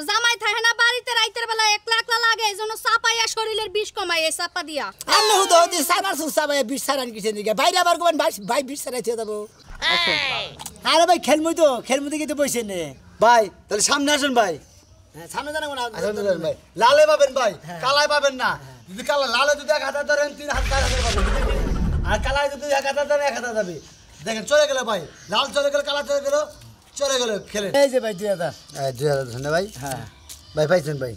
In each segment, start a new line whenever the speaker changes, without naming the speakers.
জামাই থাকে না বাড়িতে রাইতের বেলা একলা একলা লাগে এজন্য চাপাইয়া শরীরের বিষ কমায় এই চাপা দিয়া
আমি হুদো হতে সানাসুর চাপাইয়া বিষ সারান কিসের দিকে বাইরে আবার কোন ভাই বিষ সারাইতে যাবো আরে ভাই খেলমুই কিন্তু বসে নে
ভাই তাহলে সামনে আসেন ভাই।
সামনে জানাবো না
ভাই লালে পাবেন ভাই, কালাই পাবেন না। যদি কালা লালে যদি 1,000 ধরেন 3,000 পাবেন, আর কালাই যদি 1,000 ধরেন 1,000 যাবে। দেখেন চলে গেল ভাই, লাল চলে গেল, কালা চলে গেল খেলেন।
এই যে ভাই 2000
2000 ধন্যবাদ ভাই।
হ্যাঁ
ভাই পাইছেন ভাই।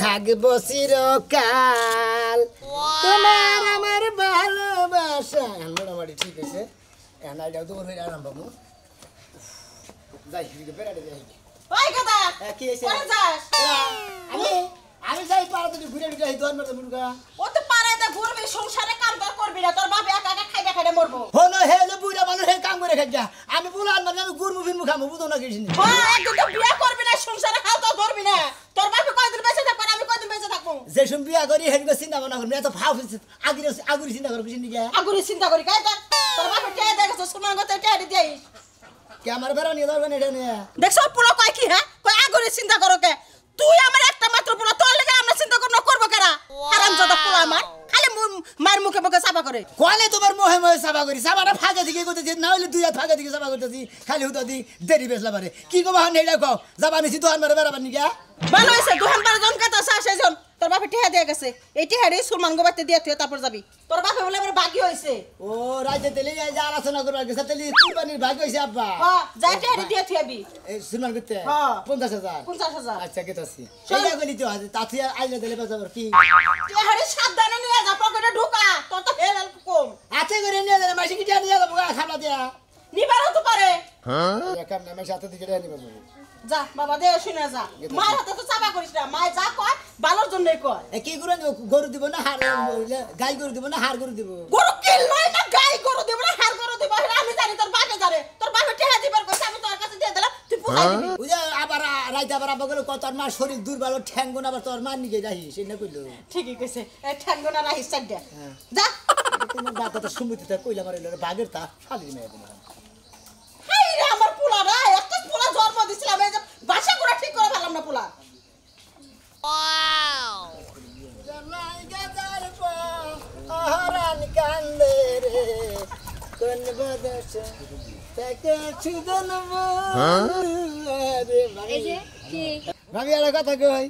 থাকবো চিরকাল তোমার আমার ভালোবাসা মোটামুটি ঠিক আছে। এনাইটাও তো ওর আরাম বাবু যাই বেড়াতে যাই।
ওই কথা
কি হয়েছে?
কোন যাস?
আমি যাই পাড়া থেকে ঘুরে ঘুরে যাই দোয়ার মারতে মুরগা।
ও তো পাড়াতে ঘুরবি, সংসারে কাম তো করবি না, তোর বাপ একা একা খাইতে খাইতে মরবো।
হলো হেলে বুইরা মানুষ হে কাম করে খাই যা। আমি বুলান মানে আমি গুরমু ফিরমু খামু বুঝো না কিছু নেই।
হ্যাঁ, একদিন তো বিয়ে করবি না, সংসারে হাল তো ধরবি না। তোর বাপে কয়দিন বেঁচে থাকবে, আমি কয়দিন বেঁচে থাকবো।
যে শুন বিয়া করি হেডকে চিন্তা ভাবনা করবি এত ফাউ আগুরি চিন্তা করো কিছু নিকে
আগুরি চিন্তা করি কাই তোর বাপে টেয়ে দেখেছ সুমান গতে টেয়ে দিই।
কে আমার বেড়া নিয়ে যাবেন এটা নিয়ে
দেখছ পুরো কয় কি হ্যাঁ কয় আগুরি চিন্তা করো কে? তুই আমার একটা মাত্র পুরো, তোর লেগে আমরা চিন্তা করবো কেরা? হারামজাদা পুরো আমার খালি মার মুখে মুখে চাপা করে।
কোয়ালে তোমার মোহে মোহে সাবা করি সাবাটা ফাঁকে দিকে করতেছি না হইলে দুই হাত ফাঁকে দিকে সাবা করতেছি খালি হুতো দি দেরি বেসলা পারে কি কবা হন এটা কও যাবা নিছি তো আনবারে বেড়াবার নিকে
ভালো হয়েছে দুহান বার জন কাটা সেজন তোর বাপে টেহা দিয়ে গেছে, এই টেহারে সুরমান গোবাতে দিয়ে তুই তারপর যাবি। তোর বাপে বলে এবার বাকি হয়েছে।
ও রাইতে তেলে যা আলোচনা করবার গেছে তেলে কুরবানির ভাগ হইছে আব্বা।
হ্যাঁ যা টেহারে দিয়ে তুই আবি।
এই সুনান করতে
হ্যাঁ
50,000
50,000
আচ্ছা কেতাছি সেইটা কইলি তো আছে তাতে আইলে দিলে বাজাবার কি
টেহারে সাবধানে নিয়ে যা, পকেটে ঢোকা, তোর তো হেল কম।
আছে করে নিয়ে যাবে মাসি কি নিয়ে যাবো খাবলা দিয়া
নিবারও তো পারে।
একাম না মাসি হাতে দিকে নিয়ে যাবো
যা বাবা দে শুনে যা, মার হাতে তো চাপা করিস না, মায় যা কয় ভালোর জন্যই কয়।
কি করে গরু দিব না হার গাই গরু দিব না হার গরু দিব
গরু কিল নয় না, গাই গরু দিব না হার গরু দিব, আমি জানি তোর বাপে জানে। তোর বাপে টেহা দিবার কইছে, আমি তোর কাছে দিয়ে দিলাম, তুই পুষাই দিবি।
ওই যে আবার রাইতে আবার আবার গেল কত মা শরীর দুর্বল ঠ্যাঙ্গুন আবার তোর মা নিকে যাই সে না কইলো
ঠিকই কইছে, এই ঠ্যাঙ্গনা রাহিস সাইড দে যা।
তোমার বাবা তো সুমিতিতে কইলা মারিল বাগের তা শালির মেয়ে তোমার
হাই রে আমার পোলা রে, একটা পোলা জন্ম দিছিলাম, এই যে বাসা গুড়া ঠিক করে ফেললাম না পোলা।
জামাই গাজার পা আহারান কান্দে রে কোন বদছে তাকে ছুদনব রে
এই যে কি
ভাবি একটা কথা কই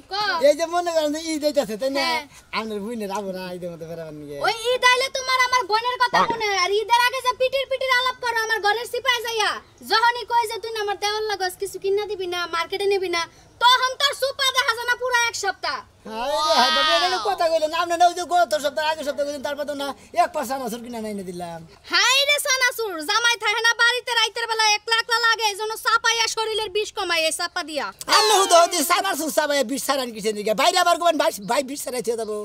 এই যে মনে করেন যে ঈদ আইতাছে তাই না আমার বুইনের আবো না ঈদের মধ্যে বেড়াবার নিয়ে
ওই ঈদ আইলে তোমার আমার বোনের কথা মনে হয় আর ঈদের আগে যে পিটির আলাপ করো আমার ঘরের সিপাই যাইয়া যখনই কই যে তুই আমার দেওয়ার লাগস কিছু কিনা দিবি না মার্কেটে নিবি না তখন তোর সুপা দেখা যায় না পুরো এক সপ্তাহ।
হাই বাবা এটা কথা কইলেন আপনি না ওই যে গত সপ্তাহ আগে সপ্তাহ কইলেন তারপর তো না 1% আসর কিনা নাই না দিলাম।
হাই রে সানাসুর জামাই থাকে না বাড়িতে রাইতের বেলা একলা একলা লাগে এজন্য চাপাইয়া শরীরের বিষ কমায় এই চাপা দিয়া
আমি হুদো হতে সানাসুর চাপাইয়া বিষ সারান কিসের দিকে বাইরে আবার কোন ভাই বিষ সারাইতে যাবো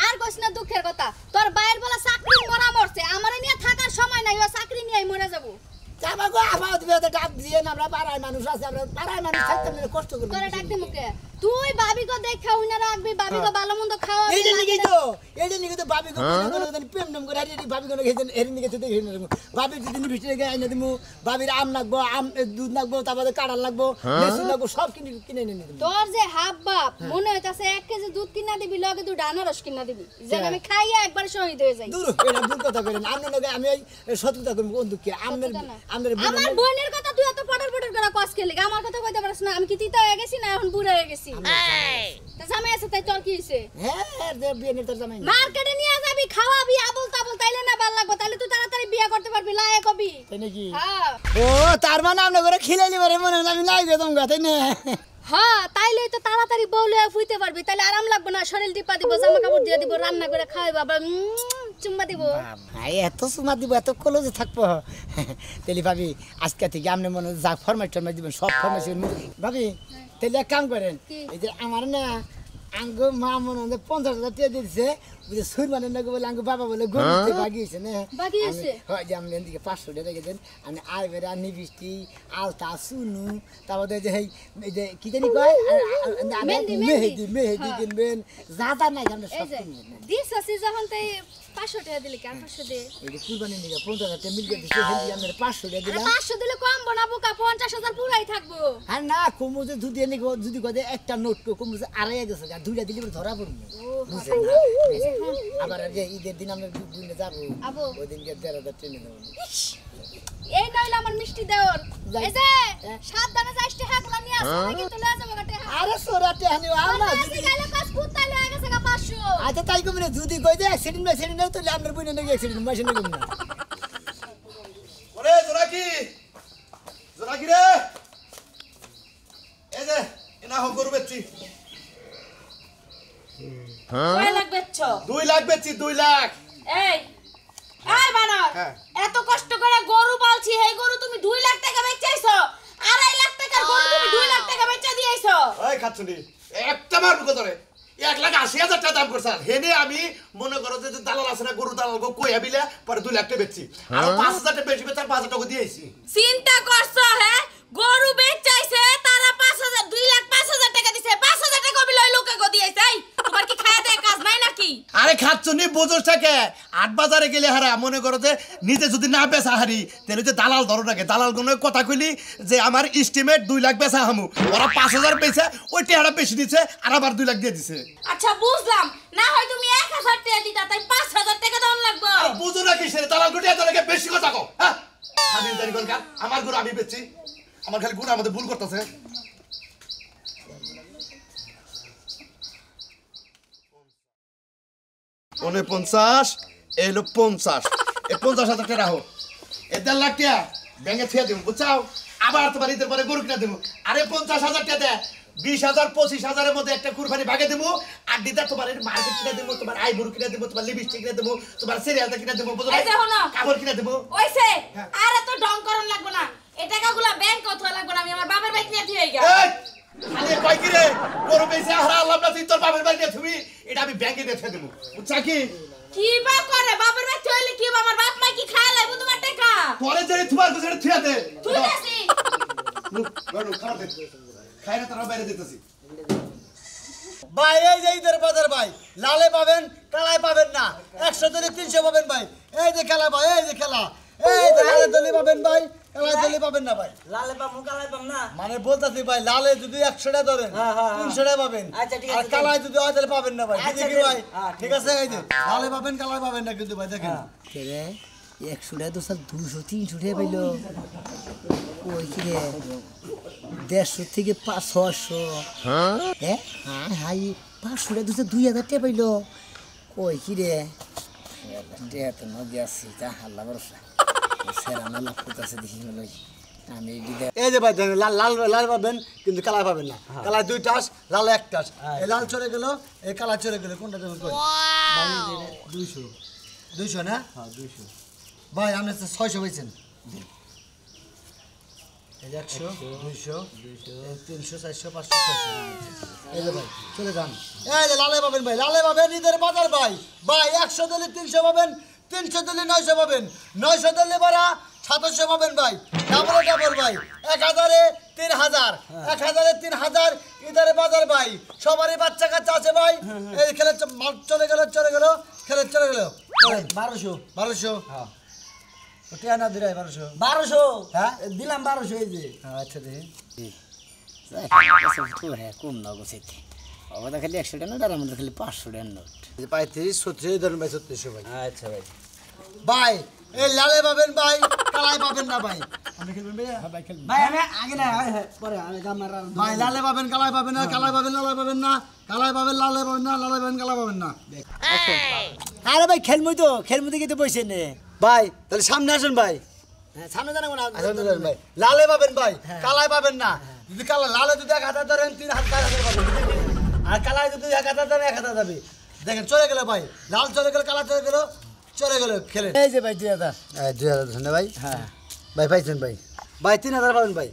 আর কইছ না দুঃখের কথা তোর বাইরের বেলা চাকরি মরা মরছে আমারে নিয়ে থাকার সময় নাই ও চাকরি নিয়ে মরে যাবো।
যাবা গো আমার তুমি তো ডাক দিয়ে না আমরা পাড়ার মানুষ আছে আমরা পাড়ার মানুষ থাকতে আমরা কষ্ট করব
করে ডাক দে মুখে তুই ভাবি গো দেখা উইনা রাখবি ভাবি গো ভালো মন্দ খাওয়া
এইটা নিকে তো ভাবি গো প্রেম নাম করে হারিয়ে ভাবি গো গেছেন এর নিকে তো দেখে না ভাবি যদি বৃষ্টি লেগে আইনা দিমু ভাবির আম লাগবো আম দুধ লাগবো তারপরে কাঁড়া লাগবো লেসু লাগবো সব কিনে এনে দিমু
তোর যে হাব বাপ মনে হইতাছে 1 কেজি দুধ কিনা দিবি লগে তুই ডানারস কিনা দিবি যেন আমি খাইয়া একবার শহীদ হয়ে যাই।
দূর এটা ভুল কথা কইলেন আমনে লগে আমি শত্রুতা করব বন্ধু কি আমনের
আমার বোনের কথা তুই এত পটর করে কস খেলি আমার কথা কইতে পারছ না আমি কি তিতা হয়ে গেছি না এখন বুড়া হয়ে গেছি তা জামাই আছে তাই তোর কি হইছে
হ্যাঁ যে বিয়ে তোর জামাই
মার্কেটে নিয়ে যাবি খাওয়াবি আবল তাবল তাইলে না ভালো লাগবে তাইলে তুই তাড়াতাড়ি বিয়ে করতে পারবি লায়ক হবি
তাই নাকি
হ্যাঁ
ও তার মানে আমনে করে খিলাইলি পারে মনে হয় আমি নাই গেতাম গা তাই না
হ্যাঁ তাইলে তো তাড়াতাড়ি বউলে ফুইতে পারবি তাইলে আরাম লাগবে না শরীর টিপা দিব জামা কাপড় দিয়ে দিব রান্না করে খাওয়াইব আবার চুম্মা দিব
ভাই এত সুমা দিব এত কলজে থাকবো তেলি ভাবি আজকে থেকে আপনি মনে যা ফরমাইশ দিবেন সব ফরমাইশ ভাবি তাহলে এক কাম করেন এই যে আমার না আঙ্গো মা মনে হয় 50,000 টাকা দিয়েছে বুঝে সুর মানে না বলে আঙ্গো বাবা বলে গরুতে বাগিয়েছে না
বাগিয়েছে?
হয় যে আমি এদিকে 500 টাকা রেখে দেন আমি আই বেরা নিবিষ্টি আলতা সুনু তারপরে যে এই যে কি জানি কয় মেহেদি কিনবেন যা যা নাই আমরা
এই
সব
যে
কিনবেন
দিস আছে যখন তাই 500 টাকা দিলে কি আর 500 দে
এই যে কুরবানি নিয়ে 50,000 টাকা মিল দিয়েছে হেদি আমরা 500 টাকা
আরে
দিলাম
500 দিলে কম বনা বোকা 50,000 পুরাই থাকবো
আর না কমু যে যদি এনে যদি কয় একটা নোট কমু যে আড়াই গেছে আর দুইটা দিলে পরে ধরা পড়বে বুঝছেন না আবার যে ঈদের দিন আমরা দুইনে যাব
আবো।
ওই দিনকে 1,500 ট্রেনে দেব
এই নইলে আমার মিষ্টি দেওর এই যে সাবধানে যাইস তে হাগুলা নিয়ে আসো কিন্তু লয়ে যাবো গটে
আরে সোরাতে হানি আমরা
যদি গাইলে কাজ কুত্তাই লয়ে গেছে গা 500
আচ্ছা তাই কমনে যদি কই যে অ্যাক্সিডেন্ট নাই তো আমরা বইনে নাকি অ্যাক্সিডেন্ট মেশিন কম না
ওরে জোনাকি রে এই যে এনা হোক গরু বেচছি
কয় লাখ বেচছ
2 লাখ বেচছি 2 লাখ
এই এই বানর
হ্যাঁ।
এত কষ্ট করে গরু পালছি এই গরু তুমি 2 লাখ টাকা বেচাইছো 2.5 লাখ টাকার গরু তুমি 2 লাখ টাকা বেচা দিয়েছো
ওই খাচ্ছুনি একটা মার বুকে ধরে 1,80,000 টাকা দাম করছাল হেনে আমি মনে করো যে দালাল আছে না গরু দালাল গো কই আবিলে পরে 2 লাখ টাকা বেচছি আর 5,000 টাকা বেশি বেচার 5,000 টাকা দিয়েছি
চিন্তা করছো হ্যাঁ গরু বেচাইছে তারা 5,000 2 লাখ 5,000 টাকা দিছে 5,000 টাকা বিলয় লোকে গো দিয়েছে তোমার কি খায়া দেয়া কাজ নাই নাকি
আরে খাচ্ছুনি বোঝস থাকে 8 বাজারে গেলে হারা মনে করো যে নিজে যদি না বেচা হারি তাহলে যে দালাল ধরো নাকি দালাল কোন কথা কইলি যে আমার এস্টিমেট 2 লাখ বেচা হামু ওরা 5,000 পেয়েছে ওই টাকাটা বেশি দিছে আর আবার 2 লাখ দিয়ে দিছে
আচ্ছা বুঝলাম না হয় তুমি 1,000 টাকা দিতা তাই 5,000 টাকা দাম লাগবে
আর বুঝো না কিসের দালাল কোটি এত লাগে বেশি কথা কও হ্যাঁ স্বাধীন তারিখ কোন আমার গরু আমি বেচছি আমার খালি গুণ আমাদের ভুল করতেছে পনে 50 এলো 50 এই 50,000 টাকা রাখো এ 1.5 লাখ টাকা ব্যাংকে থিয়া দিব বুঝছাও আবার তোমার ঈদের পরে গরু কিনা দিব আরে 50,000 টাকা দে 20,000 25,000 এর মধ্যে একটা কুরবানি ভাগে দেবো আর দিদা তোমার মার্কেট কিনা দেবো তোমার আই গরু কিনা দেবো তোমার লিপস্টিক কিনা দেবো তোমার সিরিয়ালটা কিনা দেবো বুঝো
এই দেখো না।
কাপড় কিনা দেবো
ওইছে আর এত ঢং করন লাগবে না এই টাকাগুলো ব্যাংকে অথবা লাগবে না আমি আমার বাবার বাইক নিয়ে দিয়ে গেল
এই খালি কই কি রে গরু পেইছে হারা আল্লাহ না তুই তোর বাবার বাড়ি তুমি এটা আমি ব্যাংকে দিয়ে দেবো বুঝছা
কি বা করে বাবার বাইক হইলে কি বা আমার বাপ মা কি খায় লাগবে তোমার টাকা
পরে যে তোমার কাছে থিয়া দে
তুই দেছি
গরু খাওয়া দে খাই না তারা বাইরে দিতেছি
ভাই এই যে ঈদের বাজার ভাই লালে পাবেন কালায় পাবেন না 100 দলে 300 পাবেন ভাই এই যে খেলা ভাই এই যে খেলা এই যে লালে দলে পাবেন ভাই কালায় দলে পাবেন না ভাই
লালে পাম কালাই পাম না
মানে বলতাছি ভাই লালে যদি 100 টাকা ধরেন
হ্যাঁ, হ্যাঁ,
300 টাকা পাবেন
আচ্ছা, ঠিক আছে,
আর কালায় যদি হয় তাহলে পাবেন না ভাই ঠিক
আচ্ছা,
আছে ভাই
হ্যাঁ,
ঠিক আছে এই যে লালে পাবেন কালায় পাবেন না কিন্তু ভাই দেখেন
রে 100 টাকা তো স্যার 200 300 টাকা পাইলো ওই কি রে 150 থেকে 600 হ্যাঁ হ্যাঁ হাই 500 টাকা তো 2,000 টাকা পাইলো ওই কি রে টাকা তো নদী আসছি তা আল্লাহ ভরসা স্যার আমার লাভ করতেছে দেখি লই আমি দিদা
এই যে ভাই দেখেন লাল লাল লাল পাবেন কিন্তু কালায় পাবেন না কালায় 2 টাস লাল 1 টাস এই লাল চলে গেল এই কালা চলে গেল কোনটা দেবেন কই 200 200 না হ্যাঁ 200 ভাই আপনি 600 পাইছেন এই 100 200 300 400 500 600 এই যে ভাই চলে যান এই যে লালে পাবেন ভাই লালে পাবেন ঈদের বাজার ভাই ভাই 100 দলে 300 পাবেন 300 দলে 900 পাবেন 900 দলে বাড়া 700 পাবেন ভাই ডাবল ডাবল ভাই 1000 এ 3000 1000 এ 3000 ঈদের বাজার ভাই সবারই বাচ্চা কাচ্চা আছে ভাই এই খেলে চলে গেল খেলে চলে গেল 1200 হ্যাঁ ওটা না দিরাই 1200 হ্যাঁ
দিলাম 1200 এই যে
আচ্ছা দেখি
কম না গোছাইতে ওটা খালি 100 টাকা নোট আর আমাদের খালি 500 টাকা নোট
35 36 ধরুন ভাই 3600 ভাই
আচ্ছা ভাই
ভাই এই লালে পাবেন ভাই কালাই পাবেন না ভাই আপনি খেলবেন ভাই হ্যাঁ ভাই খেলবেন
ভাই আমি আগে না পরে আমি গামার
ভাই লালে পাবেন কালাই পাবেন না কালাই পাবেন লালে পাবেন না কালাই পাবেন লালে পাবেন না লালে পাবেন কালাই পাবেন না
আরে ভাই খেলমুই কিন্তু বসে নে
ভাই তাহলে সামনে আসুন ভাই
সামনে জানাবো না
আসুন ভাই লালে পাবেন ভাই কালাই পাবেন না যদি কালা লালে যদি 1000 ধরেন 3000 পাবেন আর কালাই যদি 1000 ধরেন 1000 যাবে দেখেন চলে গেল ভাই লাল চলে গেল কালা চলে গেল খেলেন
এই যে ভাই 2000
2000 ধন্যবাদ ভাই হ্যাঁ ভাই পাইছেন ভাই ভাই 3000 পাবেন ভাই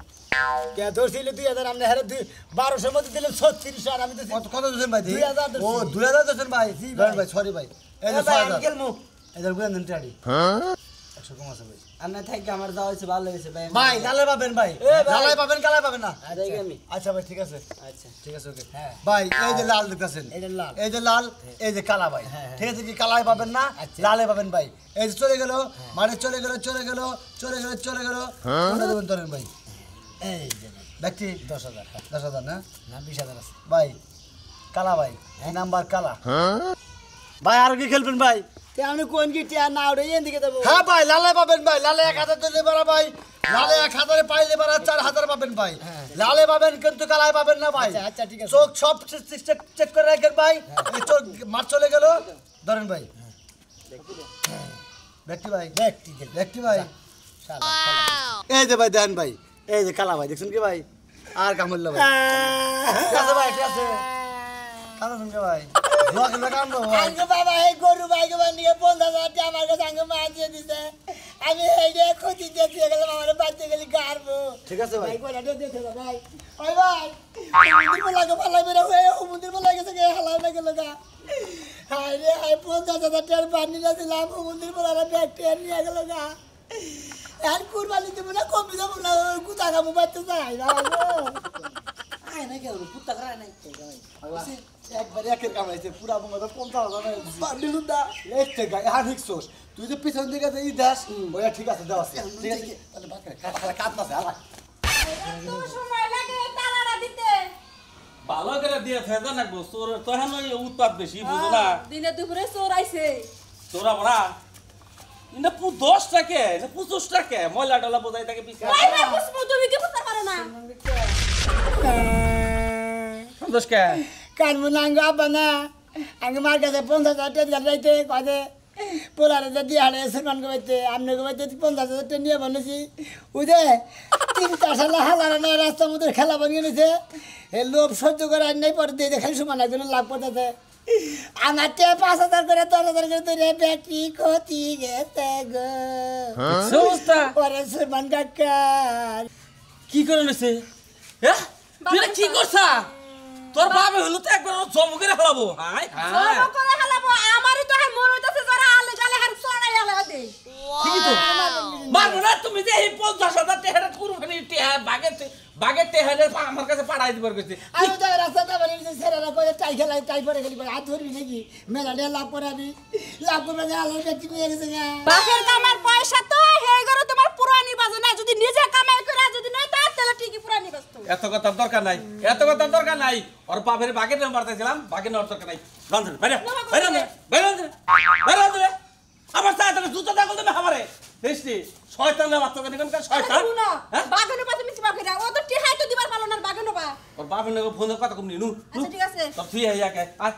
কে ধরছিল 2000 আমনে হারে 1200 মধ্যে দিলেন 36 আর আমি তো
কত দিছেন ভাই
2000
ও 2000 দিছেন ভাই ভাই ভাই সরি ভাই এই যে 6000
গেল মু
এদের বুঝেন দেন টাড়ি 100 কম আছে ভাই
আন্না থেকে আমার যাওয়া হয়েছে ভালো লেগেছে ভাই
ভাই লালে পাবেন ভাই লালে পাবেন কালাই পাবেন না
যাই আমি
আচ্ছা ভাই ঠিক আছে
আচ্ছা
ঠিক আছে ওকে
হ্যাঁ।
ভাই এই যে লাল দেখতেছেন
এই যে লাল।
এই যে লাল এই যে কালা ভাই ঠিক আছে কি কালাই পাবেন না লালে পাবেন ভাই এই যে চলে গেল মানে চলে গেল কোনটা দেবেন ধরেন ভাই
এই যে
ব্যক্তি
10000
10,000 না
না 20000 আছে
ভাই কালা ভাই এই নাম্বার কালা ভাই আর কি খেলবেন ভাই
তে আমি কোন কি টিয়া না ওরে এদিকে দেব
হ্যাঁ ভাই লালে পাবেন ভাই লালে 1000 দিলে পারা ভাই লালে 1000 পাইলে পারা 4000 পাবেন ভাই লালে পাবেন কিন্তু কালাই পাবেন না ভাই
আচ্ছা, আচ্ছা, ঠিক আছে।
চোখ সব চেক করে রাখেন ভাই এই চোখ মার চলে গেল ধরেন ভাই ব্যক্তি ভাই ব্যক্তি ভাই এই যে ভাই দেন ভাই এই যে কালা ভাই দেখছেন কি ভাই আর কামড়ল ভাই ঠিক আছে ভাই ঠিক আছে কালো সঙ্গে ভাই দোয়া খেলে কাম দেবো ভাই
আঙ্গ বাবা এই গরু ভাইকে বানিয়ে 50000 টাকা আমার কাছে আঙ্গ মা দিয়ে দিছে আমি এই যে ক্ষতি দিয়ে গেলাম আমার বাচ্চা গেলি গারবো
ঠিক আছে ভাই
ভাই কোলা দিয়ে দিতে ভাই ওই ভাই মন্দির বলাকে ভালাই বেরা হয়ে ও মন্দির বলা গেছে কে হালাই না গেল গা হাই রে হাই 50000 টাকার বানি না দিলাম ও মন্দির বলারা ব্যাগ টের নিয়ে গেল গা আর কুরবানি দেব না কমে যাব না কুতা কামু বাইতে যাই বাবা
আয় না গেল পুত্তা করা নাই
একবার একের কামাইছে পুরা বঙ্গটা 50,000 বান্ডিলুন দা লেটে গায় আর হিকসোস তুই যে পিছন দিকে যে ই দাস ওয়া ঠিক আছে দাও আছে ঠিক আছে তাহলে বাকরে কাট না আলা
তো সময় লাগে তালাটা দিতে
ভালো করে দিয়ে ফেদা না গো তোর তখন ওই উৎপাদ বেশি বুঝো না
দিনে দুপুরে চোর আইছে
তোরা বড়া ইনা 10 টাকা না 25 টাকা ময়লা ডলা বোঝাই থাকে পিছে
ভাই ভাই বুঝবো তুমি কি বুঝতে পারো না
সন্তোষ কে
কানমু নাঙ্গ আবানা আঙ্গ মার কাছে 50000 টাকা যাইতে কদে পোলারে যদি হাড়ে সমান গবাইতে আমনে গবাইতে 50000 টাকা নিয়ে বলেছি উদে 3-4 সাল হালারে না রাস্তা মধ্যে খেলা বানিয়ে নিছে এ লোভ সহ্য করে আর নাই পরে দিয়ে দেখাই সমান একজন লাভ করতেছে আমার 5,000 করে 10,000 করে তোরে ব্যাটারি ক্ষতি গেছে গো
সমস্যা
পরে সমান কাকা
কি করে নেছে হ্যাঁ তুই এটা কি করছা তোর বাবা হলো তো একবার জম করে ফেলাবো হাই হাই
জমা করে হালাবো আমারই তো মন হইতাছে যারা আলে গালে হার ছড়াই আলে দে
ঠিকই তো মারবো না তুমি যে এই 50,000 টাকা কুরবানি টাকা বাগের টাকা আমার কাছে পাঠাই দিবার কইছে
আমি তো রাস্তাটা বানিয়ে সেরারা করে টাই খেলাই টাই পরে গেলি হাত ধরবি নাকি মেলাটা লাভ করাবি লাভ করবে না আলোর ব্যক্তি নিয়ে গেছে না
বাপের কামার পয়সা তো হেই গরো তোমার পুরানি বাজে না যদি নিজে কামাই করে যদি নাই তাহলে ঠিকই পুরানি বাজতো
এত কথার দরকার নাই ওর বাপের বাগের নাম্বার দিয়েছিলাম বাগের নেওয়ার দরকার নাই রান্ধরে বাইরে আমার সাথে তুমি জুতা দাগল দেবে আমারে দেখছি শয়তানের বাচ্চা কেন কেন শয়তান
শুনো বাগানো পাশে মিছি বাপে ও তো টিহাই তো দিবার ভালো না বাগানো বা
ওর বাপের নাকি ফোনে কথা কম নিনু
আচ্ছা ঠিক আছে
সব তুই আইয়াকে আয়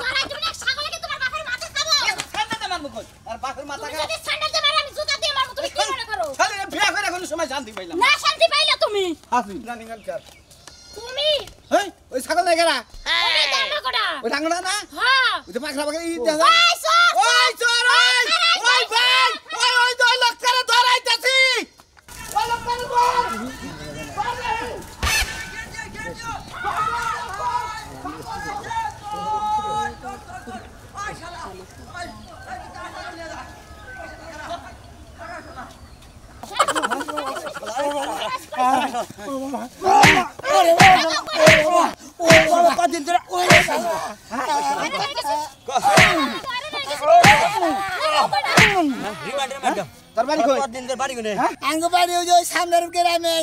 সারা তুমি এক ছাগলকে তোমার বাপের মাথা খাবো
ঠান্ডাতে মারবো কই আর বাপের মাথা
তুমি যদি স্যান্ডেল দিয়ে মারো আমি জুতা দিয়ে মারবো তুমি কি মনে করো
খালি বিয়া করে কোনো সময় শান্তি পাইলাম
না শান্তি পাইলা তুমি
হাসি জানি গান কার
তুমি
হেই ওই ছাগল নাই গেরা
ওই দামড়া
ওই ডাঙ্গনা না
হ্যাঁ
ওই তো পাখরা পাখরা ই দেখা
ওই সব
ওই চোর ওই ভাই ওই দুই লোক করে ধরাইতাছি ওই লোক করে ধর
কদিন ধরে ওই
তোর বাড়ি কই
আঙ্গ বাড়ি ওই যে সামনের গ্রামে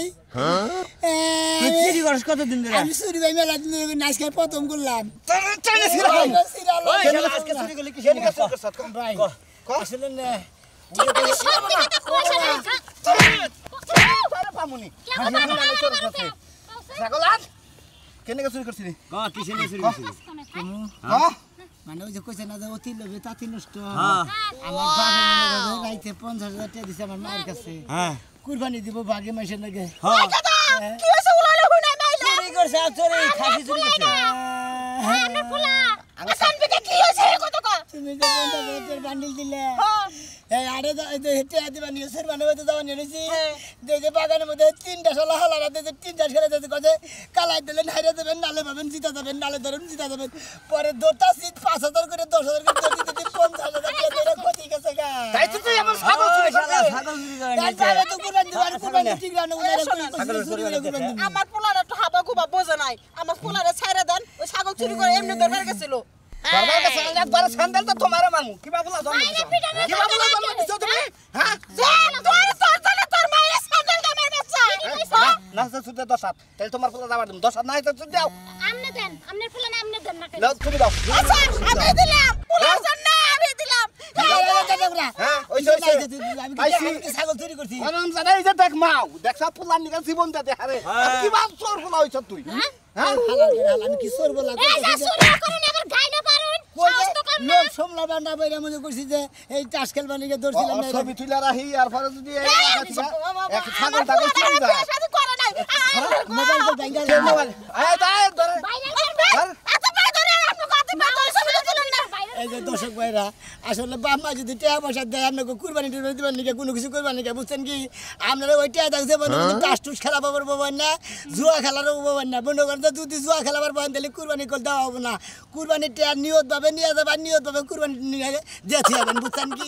তুই চুরি করছ কতদিন ধরে
আমি চুরি ভাই মেলা দিন ধরে নাচ খেয়ে প্রথম করলাম
চাইলে ছিল
ওই
আজকে চুরি করলি কি চুরি করছ
ভাই আসলে না
তুমি সত্যি কথা কইছ না
আরে পামুনি
ছাগল
কেনে চুরি করছিস
কিসে নিয়ে চুরি করছিস
মানে ওই যে কইছে না যে অতি লোভে তাতি নষ্ট আমার বাবা রাইতে 50,000 টাকা দিছে আমার মায়ের কাছে কুরবানি দিব ভাগে মাসের লাগে
কি হইছে উলালে হই নাই মাইলা
চুরি করছে চুরি খাসি চুরি করছে
আমার পোলা আমি শান্তিতে কি হইছে কত কো
তুমি যে 50,000 বান্ডিল দিলে এই আরে হেঁটে দিবা নিউজের বানাবে তো যাওয়া নিয়েছি দেখে বাগানের মধ্যে 3টা শালা হালারা দিয়েছে 3টা ছেলে দিয়েছে কাজে কালাই দিলেন হাইরে দেবেন নালে পাবেন জিতা যাবেন নালে ধরেন জিতা যাবেন পরে দোটা সিট 5,000 করে 10,000 করে দিতে দিতে 50,000 টাকা ক্ষতি গেছে গা
তাই তো তুই আমার ছাগল চুরি করলে
তাহলে তো কোরবান দিবার কোরবান ঠিক রানো
আমার পোলার একটু হাবা গুবা বোঝে নাই আমার পোলারে ছাইরা দেন ওই ছাগল চুরি করে এমনি ধরবার গেছিল
বাবার কাছে একবার স্যান্ডেল তো তোমারে মারমু কিবা বলা জন্ম দিছো কিবা বলা জন্ম দিছো তুমি হ্যাঁ
তোর মায়ের ছাগল আমার বাচ্চা
না না সুতে 10 তাহলে তোমার ফুলা যাবার দিম 10 নাই তো তুমি দাও
আমনে দেন আমনের ফুলে না আমনে দেন না
নাও তুমি দাও
আচ্ছা আমি দিলাম পোলার জন্য আমি দিলাম
হ্যাঁ ওই যে
আমি ছাগল চুরি করছি
আরাম জানা এই যে দেখ মাও দেখছ ফুলার নিকা জীবন দে হারে কিবা চোর ফুলা হইছ তুই হ্যাঁ
আমি কি সরব লাগবে
এই যা শুনে করেন আবার গাইনা পারুন সাহস তো কম না
লোক সমলা বান্ডা বাইরা মনে করছি যে এই টাস খেলবা নিকে ধরছিলাম না
ছবি তুইলা রাহি আর পরে যদি এক ছাগল টাগল চুরি যায়
সাথে করে নাই
মোবাইল তো ব্যাংকে
কে মোবাইল আয় দাই ধরে
বাইরে করবে
এত পাই ধরে আপনি কত পাই ধরে ছবি তুলেন না
এই যে দর্শক ভাইরা আসলে বাপ মা যদি টাকা পয়সা দেয় আপনাকে কুরবানি টুরবানি দিবেন নিকে কোনো কিছু করবেন নিকে বুঝছেন কি আপনারা ওই টাকা দেখছে মনে করছেন টাস টুস খেলা পাবার পাবেন না জুয়া খেলারও পাবেন না মনে করেন যদি জুয়া খেলাবার পাবেন তাহলে কুরবানি করে দেওয়া হবে না কুরবানির টাকা নিয়ত পাবেন নিয়ে যাবেন নিয়ত পাবেন কুরবানি নিয়ে যেতে হবেন বুঝছেন কি